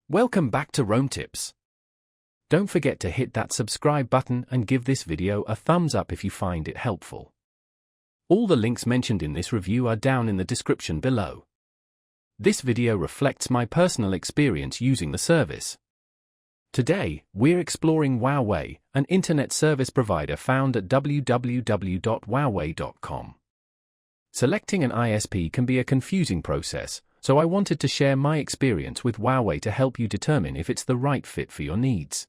Welcome back to Roam Tips. Don't forget to hit that subscribe button and give this video a thumbs up if you find it helpful. All the links mentioned in this review are down in the description below. This video reflects my personal experience using the service. Today, we're exploring Wowway, an internet service provider found at www.wowway.com. Selecting an ISP can be a confusing process, so I wanted to share my experience with Wowway to help you determine if it's the right fit for your needs.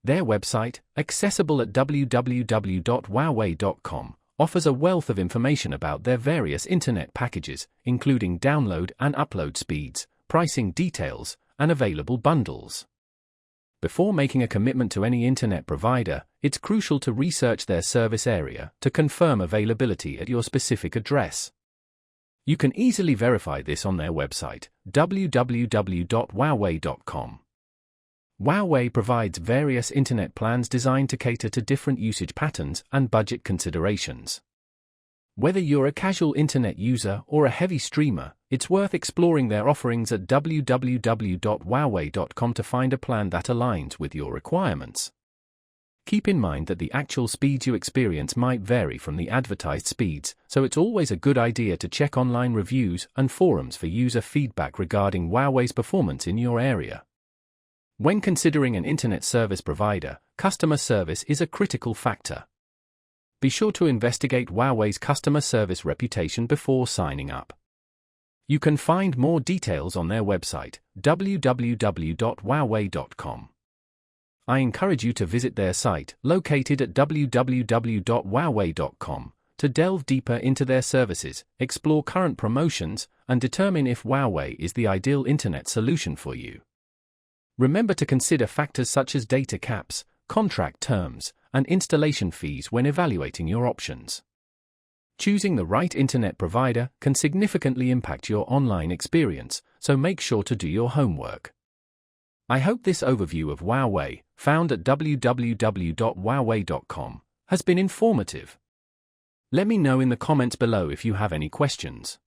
Their website, accessible at www.wowway.com, offers a wealth of information about their various internet packages, including download and upload speeds, pricing details, and available bundles. Before making a commitment to any internet provider, it's crucial to research their service area to confirm availability at your specific address. You can easily verify this on their website, www.wowway.com. Wowway provides various internet plans designed to cater to different usage patterns and budget considerations. Whether you're a casual internet user or a heavy streamer, it's worth exploring their offerings at www.wowway.com to find a plan that aligns with your requirements. Keep in mind that the actual speeds you experience might vary from the advertised speeds, so it's always a good idea to check online reviews and forums for user feedback regarding Wowway's performance in your area. When considering an internet service provider, customer service is a critical factor. Be sure to investigate Wowway's customer service reputation before signing up. You can find more details on their website, www.wowway.com. I encourage you to visit their site, located at www.wowway.com, to delve deeper into their services, explore current promotions, and determine if Wowway is the ideal internet solution for you. Remember to consider factors such as data caps, contract terms, and installation fees when evaluating your options. Choosing the right internet provider can significantly impact your online experience, so make sure to do your homework. I hope this overview of Wowway, found at www.wowway.com, has been informative. Let me know in the comments below if you have any questions.